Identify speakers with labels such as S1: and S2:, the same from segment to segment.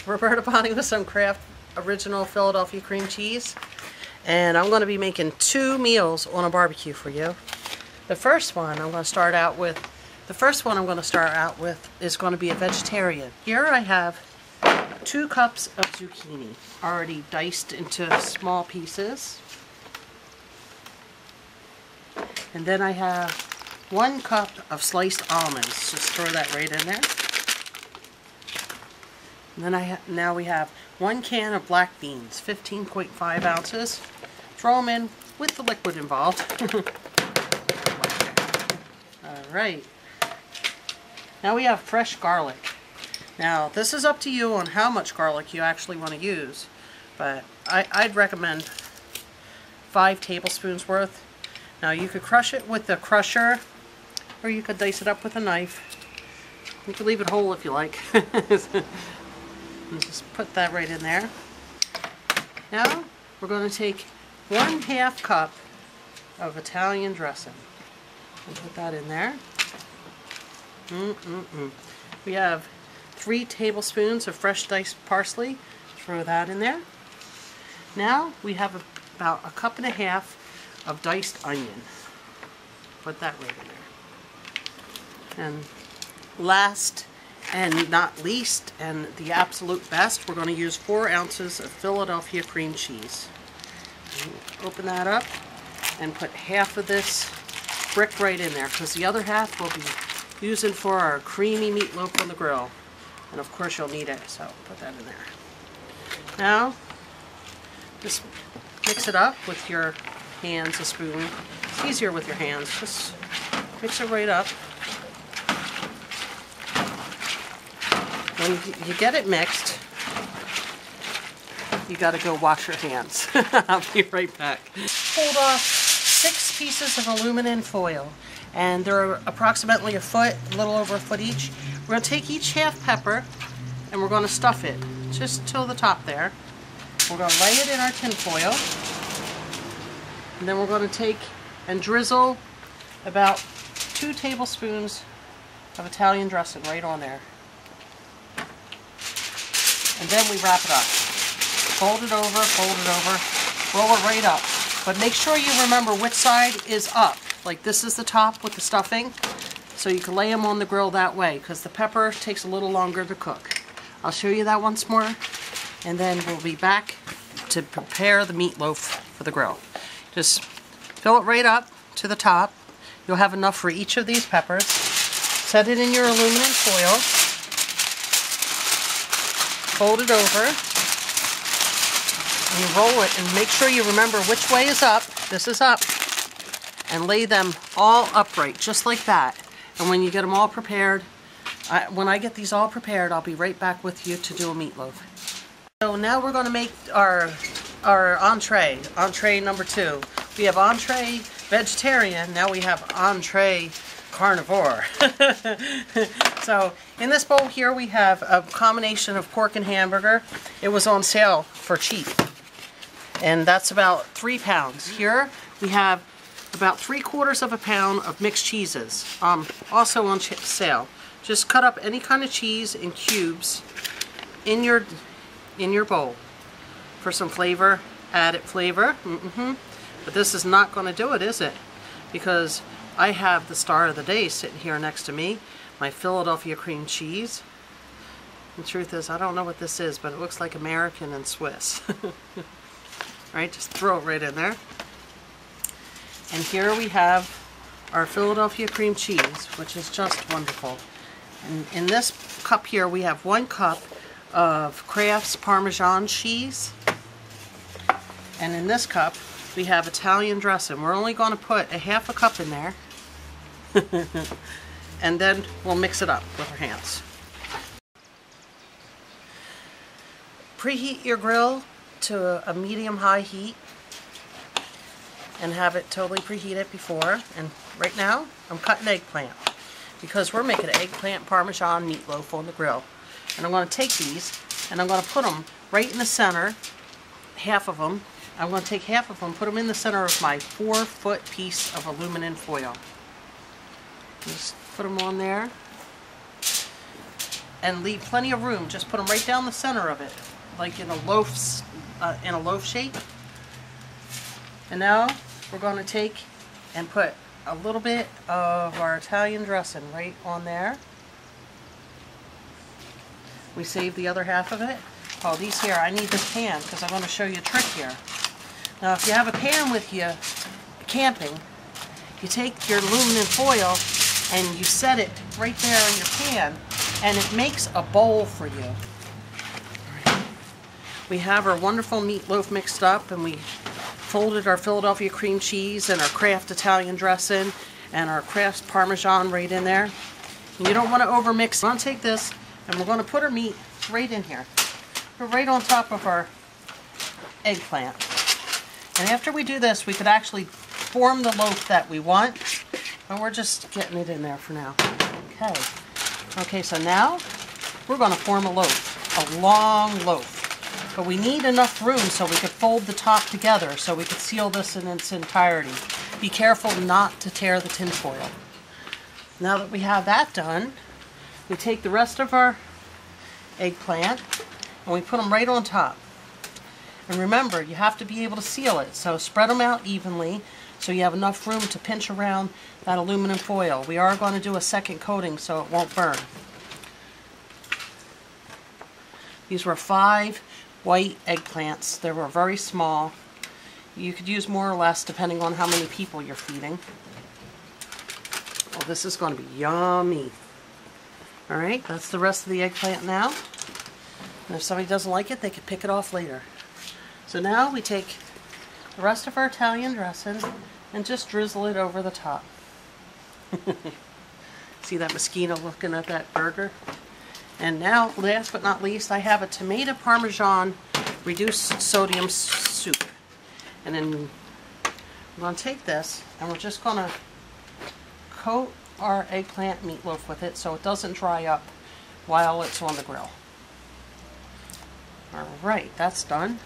S1: Roberta Bonnie with some Kraft Original Philadelphia Cream Cheese. And I'm going to be making 2 meals on a barbecue for you. The first one I'm going to start out with is going to be a vegetarian. Here I have 2 cups of zucchini already diced into small pieces. And then I have 1 cup of sliced almonds. Just throw that right in there. And then now we have 1 can of black beans, 15.5 ounces. Throw them in with the liquid involved. Alright. Now we have fresh garlic. Now this is up to you on how much garlic you actually want to use, but I'd recommend 5 tablespoons worth. Now you could crush it with the crusher, or you could dice it up with a knife. You could leave it whole if you like. And just put that right in there. Now we're going to take 1/2 cup of Italian dressing and put that in there. We have 3 tablespoons of fresh diced parsley. Throw that in there. Now we have about 1.5 cups of diced onion. Put that right in there. And last and not least, and the absolute best, we're going to use 4 ounces of Philadelphia cream cheese. Open that up and put half of this brick right in there, because the other half we'll be using for our creamy meatloaf on the grill. And of course you'll need it, so put that in there. Now, just mix it up with your hands, a spoon. It's easier with your hands. Just mix it right up. When you get it mixed, you got to go wash your hands. I'll be right back. Hold off 6 pieces of aluminum foil, and they're approximately a foot, a little over a foot each. We're going to take each half pepper and we're going to stuff it just till the top there. We're going to lay it in our tin foil, and then we're going to take and drizzle about 2 tablespoons of Italian dressing right on there. And then we wrap it up. Fold it over, roll it right up. But make sure you remember which side is up. Like this is the top with the stuffing, so you can lay them on the grill that way, because the pepper takes a little longer to cook. I'll show you that once more, and then we'll be back to prepare the meatloaf for the grill. Just fill it right up to the top. You'll have enough for each of these peppers. Set it in your aluminum foil. Fold it over, and you roll it, and make sure you remember which way is up. This is up. And lay them all upright, just like that. And when you get them all prepared, when I get these all prepared, I'll be right back with you to do a meatloaf. So now we're going to make our entree number 2. We have entree vegetarian, now we have entree carnivore. So in this bowl here we have a combination of pork and hamburger. It was on sale for cheap, and that's about 3 pounds. Here we have about 3/4 pound of mixed cheeses, also on sale. Just cut up any kind of cheese in cubes in your bowl for some flavor, added flavor. But this is not going to do it, is it? Because I have the star of the day sitting here next to me, my Philadelphia cream cheese. The truth is, I don't know what this is, but it looks like American and Swiss. Right, just throw it right in there. And here we have our Philadelphia cream cheese, which is just wonderful. And in this cup here, we have 1 cup of Kraft's Parmesan cheese. And in this cup, we have Italian dressing. We're only going to put 1/2 cup in there. And then we'll mix it up with our hands. Preheat your grill to a medium-high heat and have it totally preheated before. And right now, I'm cutting eggplant because we're making an eggplant Parmesan meatloaf on the grill. And I'm going to take these and I'm going to put them right in the center, half of them. I'm going to take half of them, put them in the center of my 4-foot piece of aluminum foil. Just put them on there. and leave plenty of room. Just put them right down the center of it, like in a loaf shape. And now we're going to take and put a little bit of our Italian dressing right on there. We save the other half of it. Oh, these here, I need this pan because I'm going to show you a trick here. Now, if you have a pan with you camping, you take your aluminum foil and you set it right there in your pan, and it makes a bowl for you. We have our wonderful meatloaf mixed up, and we folded our Philadelphia cream cheese and our Kraft Italian dressing and our Kraft Parmesan right in there. And you don't want to overmix. We're going to take this and we're going to put our meat right in here. We're right on top of our eggplant. And after we do this, we could actually form the loaf that we want, but we're just getting it in there for now. Okay. Okay, so now we're going to form a loaf, a long loaf. But we need enough room so we could fold the top together so we could seal this in its entirety. Be careful not to tear the tin foil. Now that we have that done, we take the rest of our eggplant and we put them right on top. And remember, you have to be able to seal it, so spread them out evenly so you have enough room to pinch around that aluminum foil. We are going to do a second coating so it won't burn. These were 5 white eggplants. They were very small. You could use more or less depending on how many people you're feeding. Oh, this is going to be yummy. Alright, that's the rest of the eggplant now. And if somebody doesn't like it, they can pick it off later. So now we take the rest of our Italian dressing and just drizzle it over the top. See that mosquito looking at that burger? And now, last but not least, I have a tomato Parmesan reduced sodium soup. And then I'm going to take this and we're just going to coat our eggplant meatloaf with it so it doesn't dry up while it's on the grill. Alright, that's done.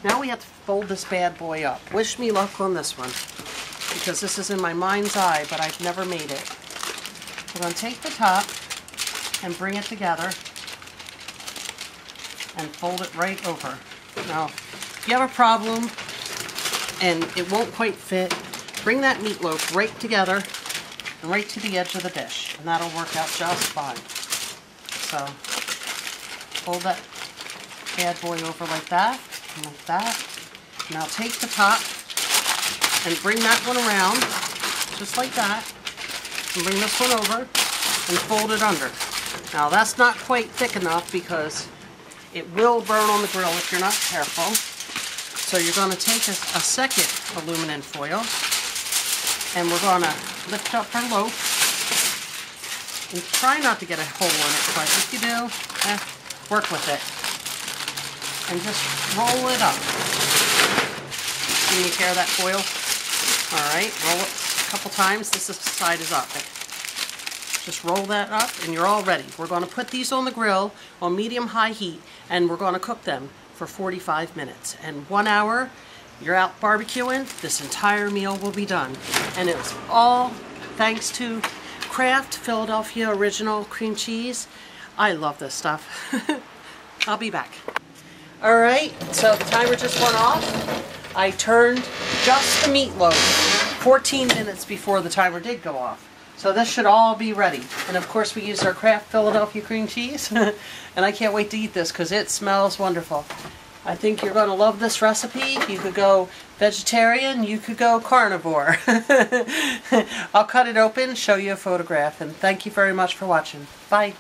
S1: Now we have to fold this bad boy up. Wish me luck on this one, because this is in my mind's eye, but I've never made it. We're going to take the top and bring it together and fold it right over. Now, if you have a problem and it won't quite fit, bring that meatloaf right together and right to the edge of the dish, and that'll work out just fine. So, fold that bad boy over like that, and like that. Now take the top and bring that one around, just like that, and bring this one over and fold it under. Now that's not quite thick enough because it will burn on the grill if you're not careful. So you're going to take a second aluminum foil and we're going to lift up our loaf and try not to get a hole in it, but if you do, work with it. And just roll it up. Can you tear that foil? Alright, roll it a couple times. This side is up. Just roll that up and you're all ready. We're going to put these on the grill on medium-high heat and we're going to cook them for 45 minutes. And 1 hour, you're out barbecuing, this entire meal will be done. And it's all thanks to Kraft Philadelphia Original Cream Cheese. I love this stuff. I'll be back. Alright, so the timer just went off. I turned just the meatloaf 14 minutes before the timer did go off. So this should all be ready. And of course we used our Kraft Philadelphia cream cheese. And I can't wait to eat this because it smells wonderful. I think you're going to love this recipe. You could go vegetarian, you could go carnivore. I'll cut it open, show you a photograph, and thank you very much for watching. Bye.